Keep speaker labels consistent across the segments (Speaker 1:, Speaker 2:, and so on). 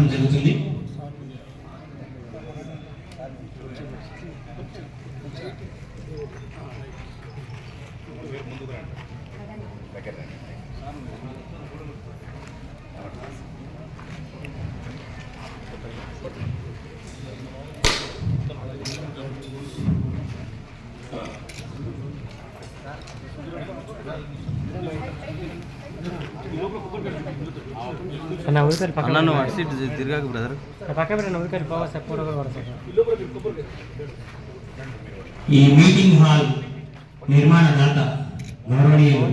Speaker 1: సమర్పణ జరుగుతుంది. ఈ మీటింగ్ హాల్ నిర్మాణదాత గౌరవనీయులు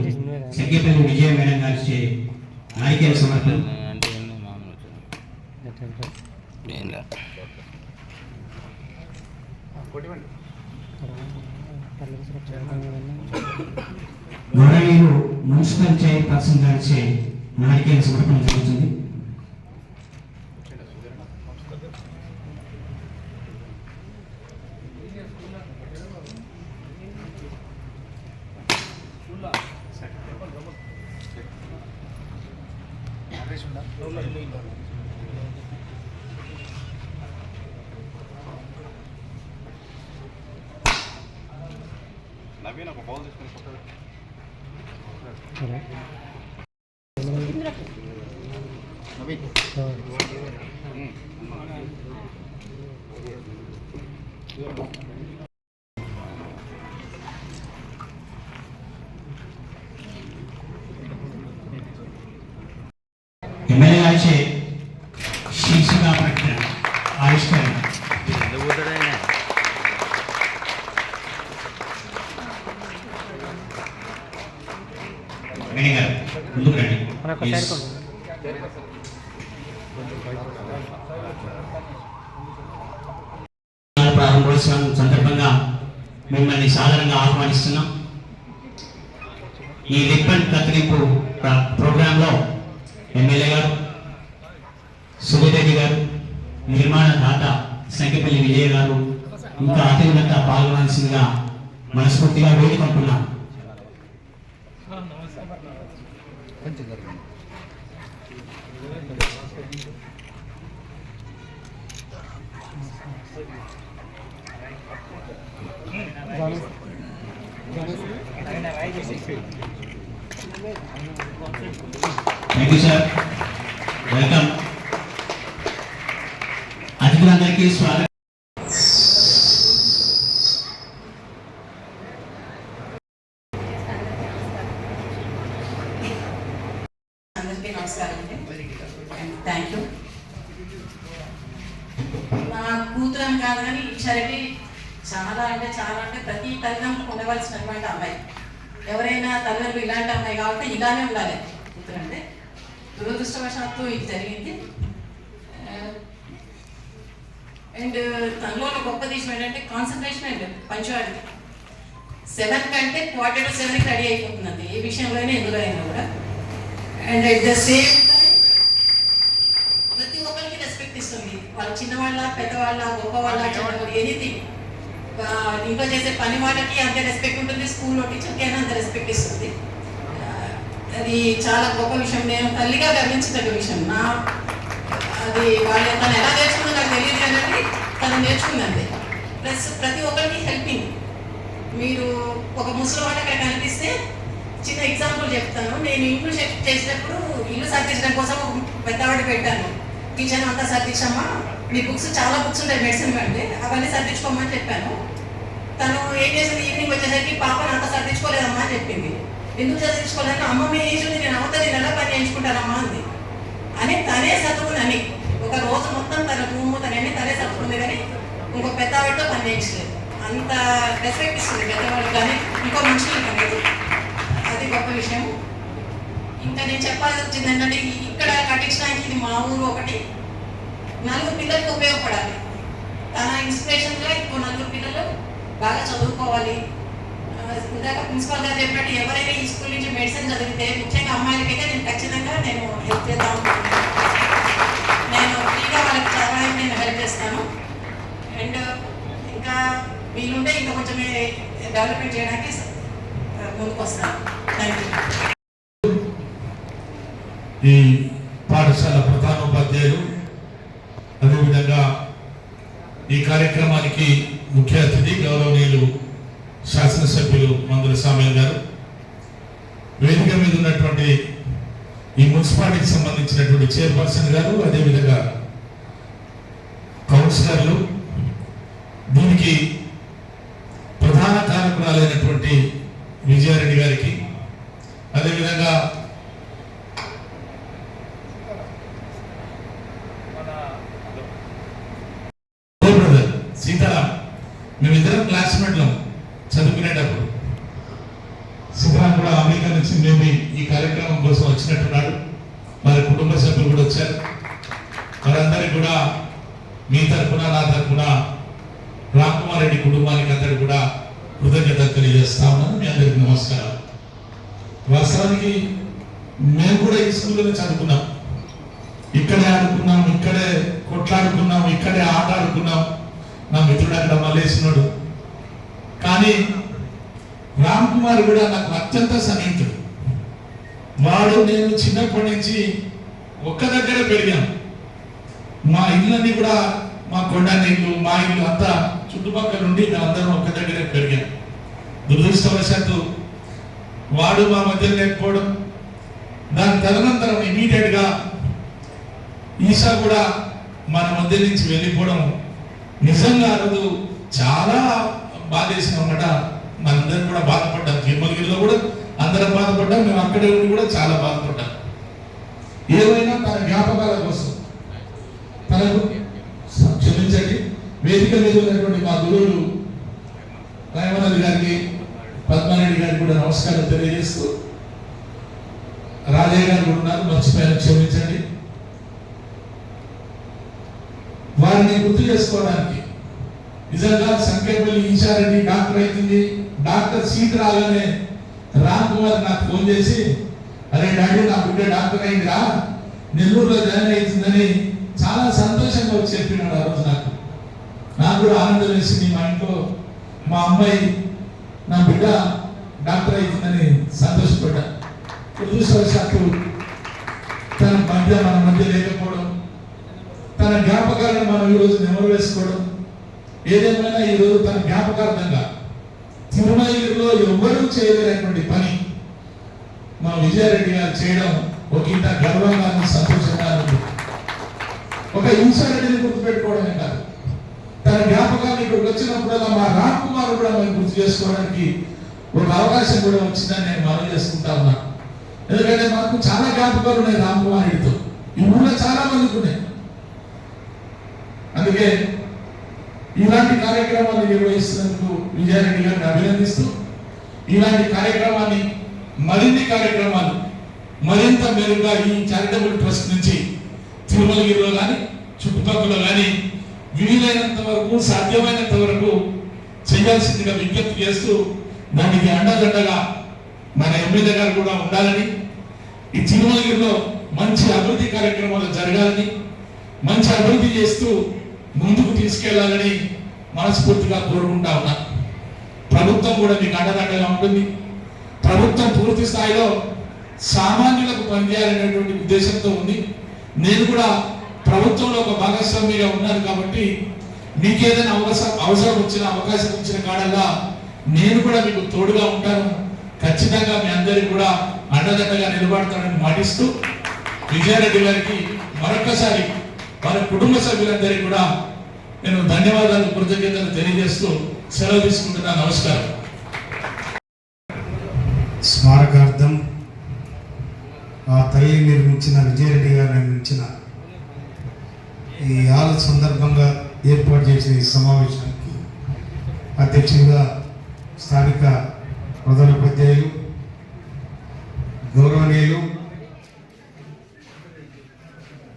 Speaker 1: సెక్రటరీ విజయ మేడం గారి నాయకుల సమర్పణ. గౌరవనీయులు మున్సిపల్ చైర్పర్సన్ గారి నాయకుల సమర్పణ జరుగుతుంది. ఎమ్మెల్యే గారిచే శీర్షిక ప్రకటన ఆవిష్కరణ. ముందుకు రండి. ప్రారంభోత్సవం సందర్భంగా మిమ్మల్ని సాధారణంగా ఆహ్వానిస్తున్నాం. ఈ రిబ్బన్ కత్తిరింపు ప్రోగ్రాంలో ఎమ్మెల్యే గారు, సుభేరెడ్డి గారు, నిర్మాణదాత సంఖ్యపల్లి విజయ్ గారు ఇంకా అతిథులంతా పాల్గొనాల్సిందిగా మనస్ఫూర్తిగా వేడుకుంటున్నాం. Thank you sir, welcome. అతిథులందరికీ స్వాగతం.
Speaker 2: అందరికీ నమస్కారం అండి. Thank you. నా కూతురని కాదు కానీ ఈసారి చాలా అంటే ప్రతి తల్లిదండ్రులకు ఉండవలసినటువంటి అమ్మాయి. ఎవరైనా తల్లిదండ్రులు ఇలాంటి అమ్మాయి కాబట్టి ఇలానే ఉండాలి కూతురు అంటే. దురదృష్టవశాత్తు ఇది జరిగింది. అండ్ తనలో గొప్ప విషయం ఏంటంటే కాన్సన్ట్రేషన్ అండ్ పంచువాలిటీ. 7 కంటే 6:45 రెడీ అయిపోతుందండి ఏ విషయంలోనే ఎందులో అయినా కూడా. And at the same time ప్రతి ఒక్కరికి రెస్పెక్ట్ ఇస్తుంది. వాళ్ళ చిన్నవాళ్ళ, పెద్దవాళ్ళ, గొప్పవాళ్ళ, చిన్నవాళ్ళు, ఎనీథింగ్. ఇంట్లో చేసే పని వాళ్ళకి అంతే రెస్పెక్ట్ ఉంటుంది, స్కూల్లో టీచర్కి అయినా అంత రెస్పెక్ట్ ఇస్తుంది. అది చాలా గొప్ప విషయం. నేను తల్లిగా గర్వించదగ్గ విషయం. అది తను ఎలా నేర్చుకుందో నాకు తెలియదు కానీ తను నేర్చుకుందండి. ప్లస్ ప్రతి ఒక్కరికి హెల్పింగ్. మీరు ఒక ముసలివాడు అక్కడ కనిపిస్తే చిన్న ఎగ్జాంపుల్ చెప్తాను. నేను ఇంట్లో షిఫ్ట్ చేసినప్పుడు ఇల్లు సర్దించడం కోసం ఒక పెద్దవాడి పెట్టాను. కిచెన్ అంతా సర్దించమ్మా, మీ బుక్స్ చాలా బుక్స్ ఉంటాయి మెడిసిన్ కంటే, అవన్నీ సర్దించుకోమని చెప్పాను. తను ఏం చేసింది, ఈవినింగ్ వచ్చేసరికి పాపను అంతా సర్దించుకోలేదమ్మా అని చెప్పింది. ఎందుకు సర్దించుకోలేదంటే అమ్మ మీ ఏజ్ ఉంది, నేను అవుతా నేను ఎలా పని చేయించుకుంటానమ్మా అంది. అని తనే సర్దుకుందని ఒక రోజు మొత్తం తన రూము తనని తనే సర్దుకుంది కానీ ఇంకో పెద్దవాడితో పని చేయించలేదు. అంత రెస్పెక్ట్ ఇస్తుంది పెద్దవాళ్ళకి కానీ ఇంకో మనుషులకి అనేది. అది గొప్ప విషయం. ఇంకా నేను చెప్పాల్సి వచ్చింది ఏంటంటే ఇక్కడ కట్టించడానికి ఇది మా ఊరు ఒకటి, 4 పిల్లలకు ఉపయోగపడాలి. తన ఇన్స్పిరేషన్గా ఇంకో 4 పిల్లలు బాగా చదువుకోవాలి. ఇందాక ప్రిన్సిపల్ గారు చెప్పినట్టు ఎవరైనా ఈ స్కూల్ నుంచి మెడిసిన్ చదివితే ముఖ్యంగా అమ్మాయిలకైతే నేను ఖచ్చితంగా హెల్ప్ చేద్దాం. నేను ఫ్రీగా వాళ్ళకి చదవడానికి నేను హెల్ప్ చేస్తాను. అండ్ ఇంకా వీలుంటే ఇంకా కొంచెం డెవలప్మెంట్ చేయడానికి ముందుకు వస్తాను. Thank you.
Speaker 3: ఈ పాఠశాల ప్రధానోపాధ్యాయులు అదేవిధంగా ఈ కార్యక్రమానికి ముఖ్య అతిథి గౌరవనీయులు శాసనసభ్యులు మందుల సామ్యాల్ గారు, వేదిక మీద ఉన్నటువంటి ఈ మున్సిపాలిటీకి సంబంధించినటువంటి చైర్పర్సన్ గారు, అదేవిధంగా కౌన్సిలర్లు, దీనికి ప్రధాన కారకురాలైనటువంటి విజయారెడ్డి గారికి, అదేవిధంగా బ్రదర్ సీతారాం, మేమిద్దరం క్లాస్మేట్లం చదువుకునేటప్పుడు. సీతారాం కూడా అమెరికా నుంచి మేము ఈ కార్యక్రమం కోసం వచ్చినట్టున్నాడు. వారి కుటుంబ సభ్యులు కూడా వచ్చారు. వారందరికీ కూడా మీ తరఫున నా తరఫున రామ్ కుమార్ రెడ్డి కుటుంబానికి అందరికీ కూడా కృతజ్ఞతలు తెలియజేస్తా ఉన్నాను. మీ అందరికీ నమస్కారం. వాస్తవానికి మేము కూడా ఈ స్కూల్లోనే చదువుకున్నాం, ఇక్కడే ఆడుకున్నాం, ఇక్కడే కొట్లాడుకున్నాం, ఇక్కడే ఆట ఆడుకున్నాం. నా మిత్రుడు అక్కడ మల్లేసినాడు. కానీ రామ్ కుమార్ కూడా నాకు అత్యంత సన్నిహితుడు. వాడు నేను చిన్నప్పటి నుంచి ఒక్క దగ్గర పెరిగాను. మా ఇళ్ళని కూడా, మా కొండ నీళ్ళు, మా ఇల్లు అంతా చుట్టుపక్కల నుండి మేమందరం ఒక్క దగ్గరే పెరిగాం. దురదృష్టవశాత్తు వాడు మా మధ్య లేకపోవడం, దాని తదనంతరం ఇమీడియట్గా ఈశా కూడా మన మధ్య నుంచి వెళ్ళిపోవడం నిజంగా రోజు చాలా బాధేసిన ఉన్నట. మనందరం కూడా బాధపడ్డాం. తిరుమలగిరిలో కూడా అందరం బాధపడ్డాం. మేము అక్కడే ఉండి కూడా చాలా బాధపడ్డాం. ఏమైనా తన జ్ఞాపకాల కోసం తనకు క్షమించండి. వేదిక మీద ఉన్నటువంటి మా గురువులు రాయమన్నది గారికి, పద్మారెడ్డి గారికి కూడా నమస్కారం తెలియజేస్తూ, రాజయ్య గారు కూడా ఉన్నారు, మర్చిపోయాను, క్షమించండి. వారిని గుర్తు చేసుకోవడానికి నిజంగా సంకేపల్లి ఈశారెడ్డి డాక్టర్ అవుతుంది, డాక్టర్ సీట్ రాగానే రామ్ కుమార్ నాకు ఫోన్ చేసి, అరే డాడీ నా బిడ్డ డాక్టర్ అయిందిరా, నెల్లూరులో జాయిన్ అవుతుందని చాలా సంతోషంగా వచ్చి చెప్పినాడు. ఆ రోజు నాకు కూడా ఆనందం వేసింది. మా ఇంట్లో మా అమ్మాయి నా బిడ్డ డాక్టర్ అవుతుందని సంతోషపడ్డా. దురదృష్టవశాత్తు తన మధ్య మన మధ్య లేకపోవడం, తన జ్ఞాపకాలను మనం ఈరోజు నెమరు వేసుకోవడం, ఏదేమైనా ఈరోజు తన జ్ఞాపకార్థంగా తిరుమలగిరిలో ఎవ్వరూ చేయలేనటువంటి పని మా విజయారెడ్డి గారు చేయడం ఒక ఇంత గర్వంగా, సంతోషంగా ఉంది. ఒక ఈశారెడ్డిని గుర్తుపెట్టుకోవడమే కాదు, తన జ్ఞాపకాన్ని ఇక్కడికి వచ్చినప్పుడల్లా మా రామ్ కుమార్ కూడా మేము గుర్తు చేసుకోవడానికి ఒక అవకాశం కూడా వచ్చిందని నేను మనవి చేసుకుంటా ఉన్నా. ఎందుకంటే మాకు చాలా జ్ఞాపకాలు ఉన్నాయి రామ్ కుమార్ రెడ్డితో. ఈ ఊళ్ళో చాలా మందికి ఉన్నాయి. అందుకే ఇలాంటి కార్యక్రమాలు నిర్వహిస్తున్నందుకు విజయారెడ్డి గారిని అభినందిస్తూ, ఇలాంటి కార్యక్రమాన్ని మరిన్ని కార్యక్రమాలు మరింత మెరుగ్గా ఈ చారిటబుల్ ట్రస్ట్ నుంచి తిరుమలగిరిలో కానీ చుట్టుపక్కల కానీ వీలైనంత వరకు, సాధ్యమైనంత వరకు చేయాల్సిందిగా విజ్ఞప్తి చేస్తూ, దానికి అండదండగా మన ఎమ్మెల్యే గారు కూడా ఉండాలని, ఈ తిరుమలగిరిలో మంచి అభివృద్ధి కార్యక్రమాలు జరగాలని, మంచి అభివృద్ధి చేస్తూ ముందుకు తీసుకెళ్లాలని మనస్ఫూర్తిగా కోరుకుంటా ఉన్నా. ప్రభుత్వం కూడా మీకు అండదండగా ఉంటుంది. ప్రభుత్వం పూర్తి స్థాయిలో సామాన్యులకు పనిచేయాలనేటువంటి ఉద్దేశంతో ఉంది. నేను కూడా ప్రభుత్వంలో ఒక భాగస్వామిగా ఉన్నాను కాబట్టి మీకేదైనా అవసరం వచ్చిన, అవకాశం వచ్చిన కాడల్లా నేను కూడా మీకు తోడుగా ఉంటాను. ఖచ్చితంగా మీ అందరికీ కూడా అండదండగా నిలబడతానని మాటిస్తూ, విజయారెడ్డి గారికి మరొకసారి వారి కుటుంబ సభ్యులందరికీ కూడా నేను ధన్యవాదాలు, కృతజ్ఞతలు తెలియజేస్తూ సెలవు తీసుకుంటున్నాను. నమస్కారం.
Speaker 4: స్మారకార్థం ఆ తల్లి నిర్మించిన, విజయారెడ్డి గారు నిర్మించిన ఈ ఆల సందర్భంగా ఏర్పాటు చేసిన ఈ సమావేశానికి అధ్యక్షుడిగా స్థానిక ప్రధానోపాధ్యాయులు, గౌరవనీయులు,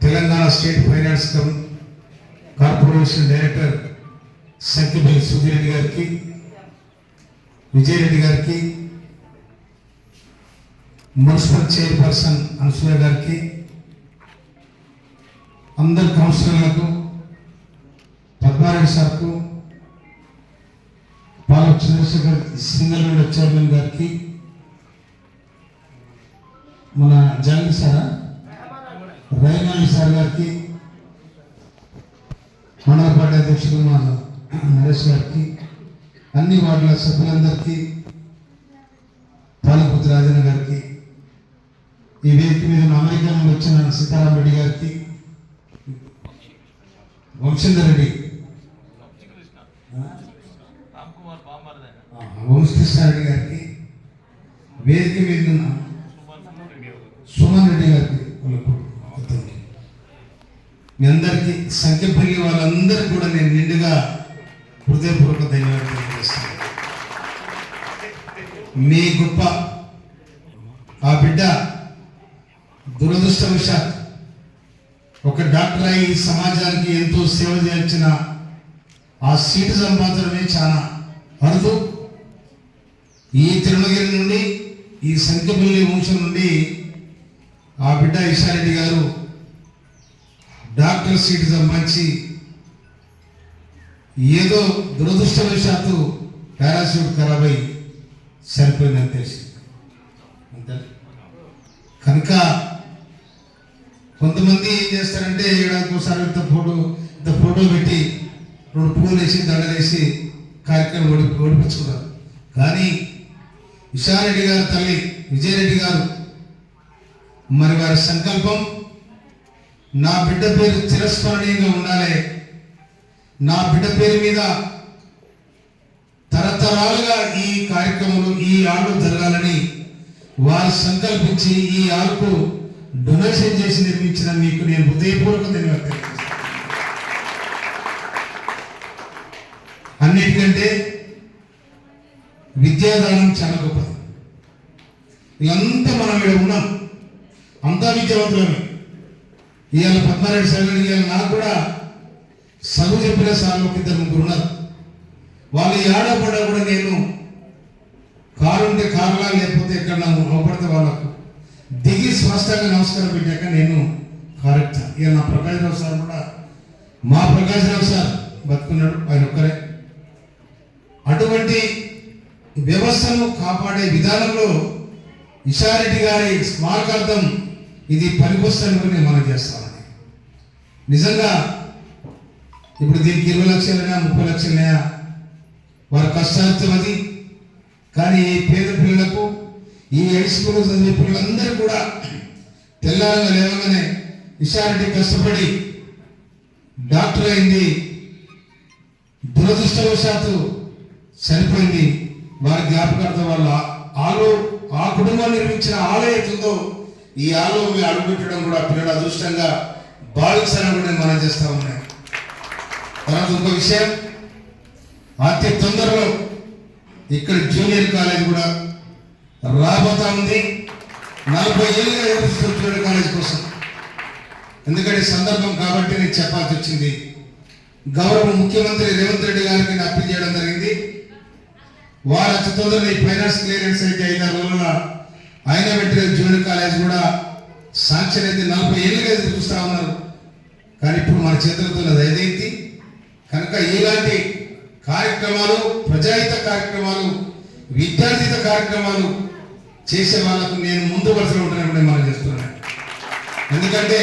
Speaker 4: Telangana state finance corporation director Sankhyapalli Sudhi Reddy గారికి, విజయరెడ్డి గారికి, మున్సిపల్ చైర్పర్సన్ అనసూయ గారికి, అందరు కౌన్సిలర్లకు, పద్మారెడ్డి సార్కు, పాలక చంద్రశేఖర్ సింగల్ విండో చైర్మన్ గారికి, మన జగన్ సార్, రైమాలి సార్ గారికి, అధ్యక్షులు మా నరేష్ గారికి, అన్ని వార్డుల సభ్యులందరికీ, పాలకుర్తి రాజన్న గారికి, ఈ వేదిక మీద అమెరికా నుండి వచ్చిన సీతారాం రెడ్డి గారికి, వంశేందర్ రెడ్డి, వంశకృష్ణారెడ్డి గారికి, వేదిక మీద ఉన్న సుమన్ రెడ్డి గారికి, మీ అందరికీ సంఖ్య పెరిగి వాళ్ళందరికీ కూడా నేను నిండుగా హృదయపూర్వక ధన్యవాదాలు తెలియజేస్తాను. మీ గొప్ప ఆ బిడ్డ దురదృష్టవశాత్ ఒక డాక్టర్ అయి సమాజానికి ఎంతో సేవ చేయించిన ఆ సీటు సంపాదనమే చాలా అరుదు. ఈ తిరుమలగిరి నుండి, ఈ సంఖ్యపల్లి వంశం నుండి ఆ బిడ్డ ఇషారెడ్డి గారు డాక్టర్ సీటు సంపాదించి ఏదో దురదృష్టవశాత్తు పారాషూట్ ఖరాబ్ అయి చనిపోయిందని తెలిసి అంతే. కనుక కొంతమంది ఏం చేస్తారంటే ఏడాదికోసారి ఇంత ఫోటో పెట్టి 2 పువ్వులు వేసి దండలేసి కార్యక్రమం ఓడిపించుకున్నారు. కానీ ఇషారెడ్డి గారు తల్లి విజయరెడ్డి గారు మరి వారి సంకల్పం, నా బిడ్డ పేరు చిరస్మరణీయంగా ఉండాలి, నా బిడ్డ పేరు మీద తరతరాలుగా ఈ కార్యక్రమాలు ఈ ఆళ్ళు జరగాలని వారు సంకల్పించి ఈ ఆళ్ళకు డొనేషన్ చేసి నిర్మించిన మీకు నేను హృదయపూర్వక ధన్యవాదాలు తెలియజేస్తాను. అన్నిటికంటే విద్యాదానం చాలా గొప్పది. ఇదంతా మనం ఇక్కడ ఉన్నాం, అంతా విద్యావంతులమే. ఇవాళ పద్మారెడ్డి సార్ ఇవాళ నాకు కూడా చదువు చెప్పిన సార్లు 2-3 ఉన్నారు. వాళ్ళు ఏడపడా కూడా నేను కారు ఉంటే కారులా, లేకపోతే ఎక్కడ అవపడితే వాళ్ళకు దిగి స్పష్టంగా నమస్కారం పెట్టాక నేను కారెక్ట్. ఇక నా ప్రకాశ్రావు సార్ కూడా, మా ప్రకాశ్రావు సార్ బతుకున్నాడు, ఆయన ఒక్కరే. అటువంటి వ్యవస్థను కాపాడే విధానంలో ఇషారెడ్డి గారి స్మారకార్థం ఇది పనికొస్తాను కూడా నేను మనం చేస్తామని. నిజంగా ఇప్పుడు దీనికి 20 లక్షలైనా 30 లక్షలైనా వారి కష్టార్థం అది. కానీ ఈ పేద పిల్లలకు, ఈ హై స్కూల్లో చదివే పిల్లలందరూ కూడా తెల్లారంగా లేవగానే ఇషారెడ్డి కష్టపడి డాక్టర్ అయింది, దురదృష్టవశాత్తు చనిపోయింది. వారి జ్ఞాపకార్థం వల్ల ఆ కుటుంబం నిర్మించిన ఆలయంతో ఈ ఆలయం అడుగుపెట్టడం కూడా పిల్లల అదృష్టంగా భావిస్తారని కూడా నేను మనం చేస్తా ఉన్నాయి. తర్వాత ఇంకో విషయం, అతి తొందరలో ఇక్కడ జూనియర్ కాలేజ్ కూడా రాబోతా ఉంది. 40 ఏళ్ళుగా ఎదురుస్తున్న జూనియర్ కాలేజ్ కోసం. ఎందుకంటే సందర్భం కాబట్టి నేను చెప్పాల్సి వచ్చింది. గౌరవ ముఖ్యమంత్రి రేవంత్ రెడ్డి గారికి నేను అప్పీల్ చేయడం జరిగింది. వారు అతి తొందరగా ఈ ఫైనాన్స్ క్లియరెన్స్ అయితే 5 రోజుల అయినా పెట్టిన జూనియర్ కాలేజ్ కూడా శాంక్షన్ అయితే 40 ఏళ్ళుగా ఎదురు చూస్తూ ఉన్నారు. కానీ ఇప్పుడు మన చేతులతో అదైంది. కనుక ఇలాంటి కార్యక్రమాలు, ప్రజాహిత కార్యక్రమాలు, విద్యార్థిత కార్యక్రమాలు చేసే వాళ్ళకు నేను ముందు వరుసలో ఉంటానని మనం చేస్తున్నాను. ఎందుకంటే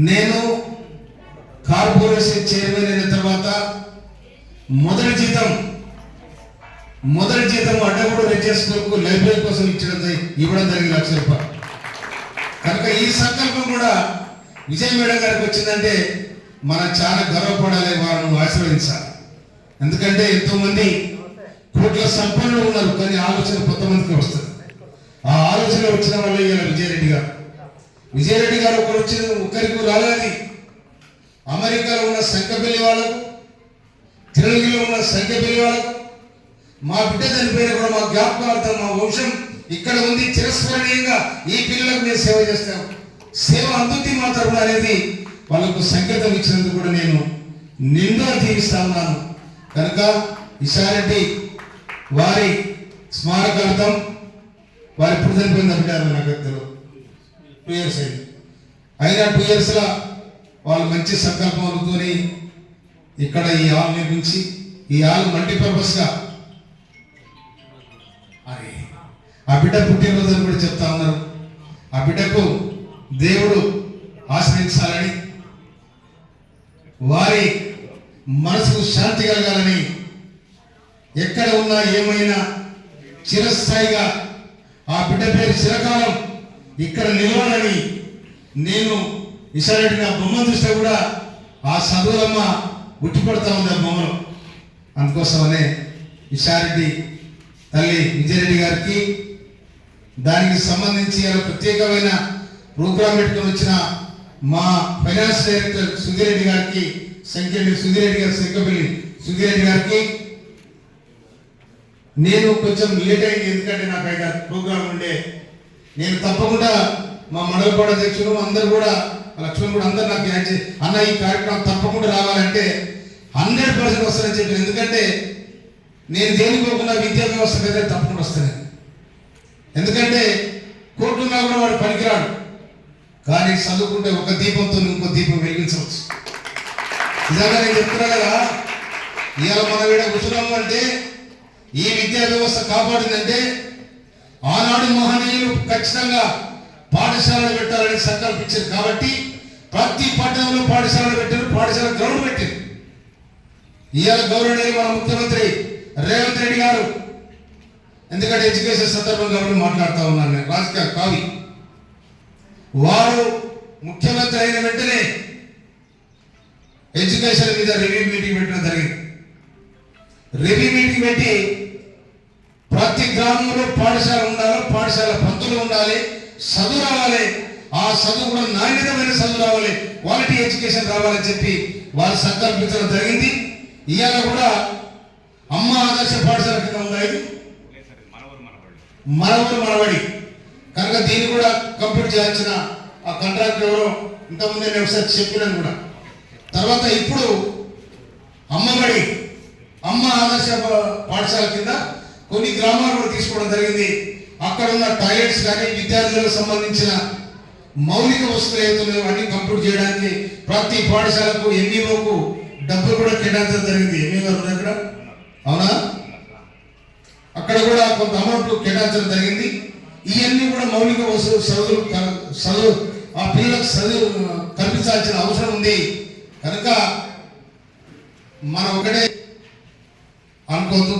Speaker 4: నేను కార్పొరేషన్ చైర్మన్ అయిన తర్వాత మొదటి జీతం అడ్డగూడ రెడ్జెస్ కొరకు లైబ్రరీ కోసం ఇవ్వడం జరిగింది 1 లక్ష రూపాయలు. కనుక ఈ సంకల్పం కూడా విజయ మేడం గారికి వచ్చిందంటే మనం చాలా గర్వపడాలి, వారిని ఆశీర్వదించాలి. ఎందుకంటే ఎంతోమంది కోట్ల సంపన్నులు ఉన్నారు, కానీ ఆలోచన కొంతమందికి వస్తుంది. ఆ ఆలోచన వచ్చిన వాళ్ళు ఇవాళ విజయరెడ్డి గారు ఒకరికి రాలేదు. అమెరికాలో ఉన్న సంఖ్యపల్లి వాళ్ళకు, తిరుమలలో ఉన్న సంఖ్యపల్లి వాళ్ళకు, మా బిడ్డ చనిపోయిన కూడా మా జ్ఞాపకార్థం మా వంశం ఇక్కడ ఉంది, చిరస్మరణీయంగా ఈ పిల్లలకు నేను సేవ చేస్తాను, సేవ అందుతి మాత్రం అనేది వాళ్ళకు సంకేతం ఇచ్చినందుకు కూడా నేను నిండుగా దీవిస్తా ఉన్నాను. కనుక ఇషారెడ్డి వారి స్మారకార్థం వారి ఇప్పుడు చనిపోయింది అంటారు నాకు 2 years అయింది. అయినా 2 years వాళ్ళు మంచి సంకల్పంతో ఇక్కడ ఈ హాల్ నిర్మించి ఈ హాల్ మల్టీపర్పస్గా ఆ బిడ్డ పుట్టినరోజు అని కూడా చెప్తా ఉన్నారు. ఆ బిడ్డకు దేవుడు ఆశ్రయించాలని వారి మనసుకు శాంతి కలగాలని, ఎక్కడ ఉన్నా ఏమైనా చిరస్థాయిగా ఆ బిడ్డ పేరు చిరకాలం ఇక్కడ నిలవాలని నేను ఈసారి నా బొమ్మ చూస్తే కూడా ఆ చదువులమ్మ ఉట్టిపడతా ఉంది ఆ బొమ్మలో. అందుకోసమనే ఈసారి తల్లి విజయరెడ్డి గారికి దానికి సంబంధించి ప్రత్యేకమైన ప్రోగ్రాం పెట్టుకొని వచ్చిన మా ఫైనాన్స్ డైరెక్టర్ సుధీరెడ్డి గారికి, సుధీరెడ్డి గారు, శంకపల్లి సుధీరెడ్డి గారికి, నేను కొంచెం లేట్ అయింది ఎందుకంటే నాకు 5 ప్రోగ్రాం ఉండే. నేను తప్పకుండా మా మండలపాడు అధ్యక్షులు అందరూ కూడా, లక్ష్మణ్ కూడా అందరూ నాకు అన్న ఈ కార్యక్రమం తప్పకుండా రావాలంటే 100% వస్తానని చెప్పాను. ఎందుకంటే నేను దేనికోకుండా విద్యా వ్యవస్థ మీద తప్పకుండా వస్తాను. ఎందుకంటే కోర్టున్నా కూడా వాడు పనికిరాడు, కానీ చదువుకుంటే ఒక దీపంతో ఇంకో దీపం వెలిగించవచ్చు. నిజంగా నేను చెప్తున్నా కదా, ఇవాళ మన వీడ కూర్చున్నాము అంటే ఈ విద్యా వ్యవస్థ కాపాడిందంటే ఆనాడు మహనీయులు ఖచ్చితంగా పాఠశాలలు పెట్టాలని సంకల్పించారు. కాబట్టి ప్రతి పట్టణంలో పాఠశాలలు పెట్టారు, పాఠశాల గ్రౌండ్ పెట్టారు. ఇవాళ గౌరవనీయులు మన ముఖ్యమంత్రి రేవంత్ రెడ్డి గారు, ఎందుకంటే ఎడ్యుకేషన్ సందర్భం కాబట్టి మాట్లాడుతూ ఉన్నాను నేను, రాజకీయ కావి, వారు ముఖ్యమంత్రి అయిన వెంటనే ఎడ్యుకేషన్ మీద రివ్యూ మీటింగ్ పెట్టడం జరిగింది. రివ్యూ మీటింగ్ పెట్టి ప్రతి గ్రామంలో పాఠశాల ఉండాలి, పాఠశాల పంతులు ఉండాలి, చదువు రావాలి, ఆ చదువు కూడా నాణ్యతమైన చదువు రావాలి, క్వాలిటీ ఎడ్యుకేషన్ రావాలని చెప్పి వారు సంకల్పించడం జరిగింది. ఇవాళ కూడా అమ్మ ఆదర్శ పాఠశాల కింద ఉన్నాయి మనవరు మనబడి, కనుక దీన్ని కూడా కంప్లీట్ చేయాల్సిన ఆ కాంట్రాక్ట్ ఎవరో ఇంతకుముందే నేను ఒకసారి చెప్పినాను కూడా. తర్వాత ఇప్పుడు అమ్మబడి, అమ్మ ఆదర్శ పాఠశాల కింద కొన్ని గ్రామాలు కూడా తీసుకోవడం జరిగింది. అక్కడ ఉన్న టాయిలెట్స్ కానీ విద్యార్థులకు సంబంధించిన మౌలిక వస్తువులు ఏతున్నాయో అన్ని కంప్లీట్ చేయడానికి ప్రతి పాఠశాలకు ఎంఈఓకు డబ్బులు కూడా కేటాయించడం జరిగింది. ఎంఈఓ గారు దగ్గర అవునా, అక్కడ కూడా కొంత అమౌంట్ కేటాయించడం జరిగింది. ఇవన్నీ కూడా మౌలిక వస్తువులు చదువు ఆ పిల్లలకు చదువు కల్పించాల్సిన అవసరం ఉంది. కనుక మనం ఒకటే అనుకోద్దు.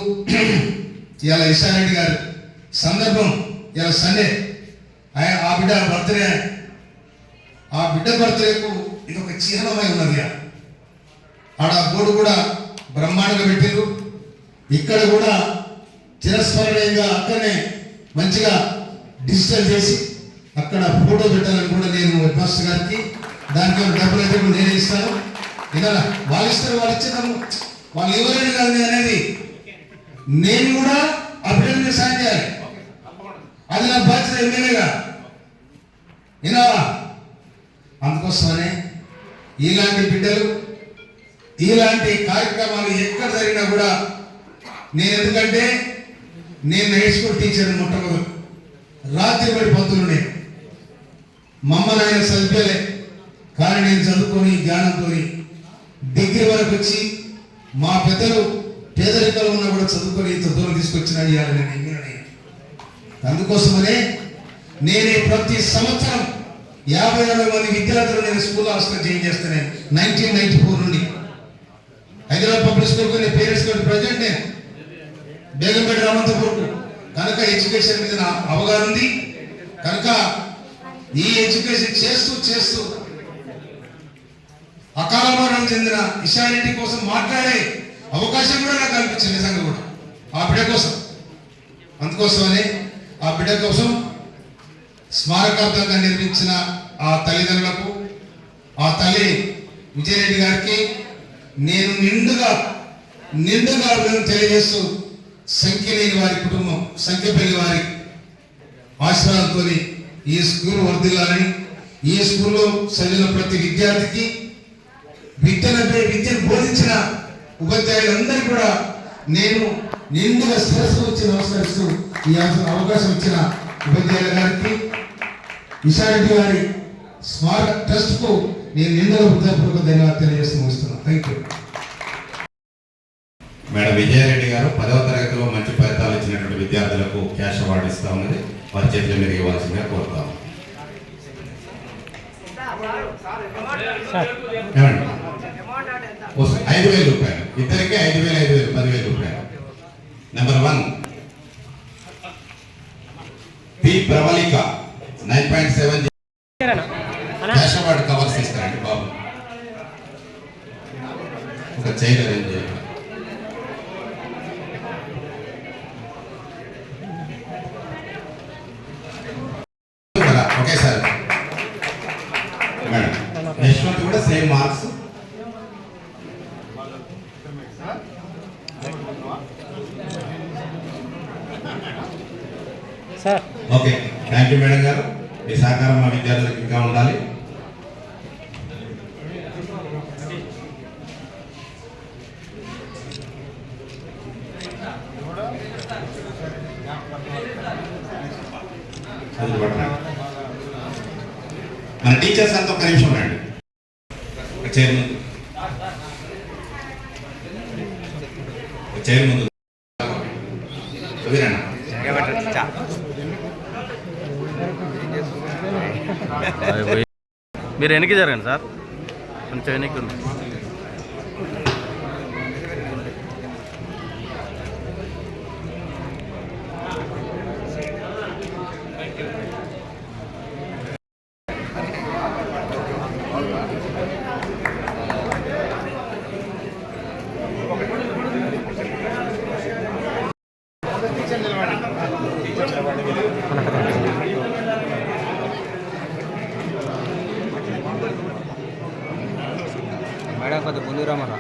Speaker 4: ఇవాళ ఇషారెడ్డి గారు సందర్భం, ఇవాళ సండే ఆ బిడ్డ బర్త్డే, ఆ బిడ్డ బర్త్డేకు ఇది ఒక చిహ్నమై ఉన్నది. ఆడ బోర్డు కూడా బ్రహ్మాండంగా పెట్టారు. ఇక్కడ కూడా చిరస్మరణీయంగా అక్కడనే మంచిగా డిజిటల్ చేసి అక్కడ ఫోటో పెట్టాలని కూడా నేను హెడ్ మాస్టర్ గారికి, దానికి డబ్బులు అయితే కూడా నేనే ఇస్తాను. ఇలా వాళ్ళు ఇస్తారు, వాళ్ళు ఇచ్చేదాము, వాళ్ళు ఇవ్వలేని కాదు అనేది నేను కూడా అభివృద్ధి సాయం చేయాలి. అది నా బాధ్యత ఎమ్మెల్యేగా. వినావా? అందుకోసమనే ఇలాంటి బిడ్డలు, ఇలాంటి కార్యక్రమాలు ఎక్కడ జరిగినా కూడా నేను, ఎందుకంటే నేను హై స్కూల్ టీచర్ మొట్టమొదటి రాత్రి పడి పంతులు నేను, మమ్మల్ని ఆయన చదివేలే, కానీ నేను చదువుకొని జ్ఞానంతో డిగ్రీ వరకు వచ్చి మా పెద్దలు పేదరికలు ఉన్నా కూడా చదువుకొని ఇంత దూరం తీసుకొచ్చిన ఇవ్వాలని నేను. అందుకోసమనే నేనే ప్రతి సంవత్సరం 50,000 మంది విద్యార్థులు నేను స్కూల్ హాస్టల్ చేంజ్ చేస్తాను. 1994 నుండి హైదరాబాద్ పబ్లిక్ స్కూల్ కొన్ని పేరెంట్స్ తోటి ప్రజెంట్ నేను బేగంపేట రామంతపూర్. కనుక ఎడ్యుకేషన్ మీద నా అవగాహన ఉంది. కనుక ఈ ఎడ్యుకేషన్ చేస్తూ చేస్తూ అకాల మరణం చెందిన ఇషారెడ్డి కోసం మాట్లాడే అవకాశం కూడా నాకు కల్పించింది నిజంగా కూడా ఆ బిడ్డ కోసం. అందుకోసమనే ఆ బిడ్డ కోసం స్మారకార్థంగా నిర్మించిన ఆ తల్లిదండ్రులకు, ఆ తల్లి విజయరెడ్డి గారికి నేను నిండుగా తెలియజేస్తూ, సంఖ్య లేని వారి కుటుంబం, సంఖ్యపల్లి వారి ఆశీర్వాదంతో ఈ స్కూల్ వర్ధిల్లాలని, ఈ స్కూల్లో చదివిన ప్రతి విద్యార్థికి విద్యను బోధించిన ఉపాధ్యాయులందరికీ కూడా నేను నిండుగా శిరస్సు వచ్చి నమస్కరిస్తూ ఈ అవకాశం ఇచ్చిన ఉపాధ్యాయుల గారికి, ఇషారెడ్డి గారి స్మారక ట్రస్ట్ కు నేను నిండుగా హృదయపూర్వక ధన్యవాదాలు తెలియజేస్తూ ముగిస్తున్నాను. Thank you.
Speaker 5: మేడం విజయారెడ్డి గారు 10వ తరగతిలో మంచి ఫలితాలు ఇచ్చినటువంటి విద్యార్థులకు క్యాష్ అవార్డు ఇస్తా ఉన్నది, వారి చేతుల మీద ఇవ్వాల్సిందిగా కోరుతాము. ఏమండి? 5,000 రూపాయలు ఇద్దరికి 5,000 10,000 రూపాయలు. Number 1 P Pravalika 9.7 cash award covers ఇస్తారండి బాబు. ఒక చైర్ అరేంజ్ చేయాలి. Okay sir madam. యశ్వంత్ కూడా same marks.
Speaker 6: Sir
Speaker 5: okay, thank you madam గారు. మీ సహకారం మా విద్యార్థులకు ఇంకా ఉండాలి. మన టీచర్స్ అంతా ఒక నిమిషం రండి. చైర్ ముందు, చైర్ ముందు వీరన్నా.
Speaker 6: మీరు వెనక్కి జరగండి సార్, కొంచెం వెనక్కి ఉంది. మేడం కొంచెం ముందు రామన్నా.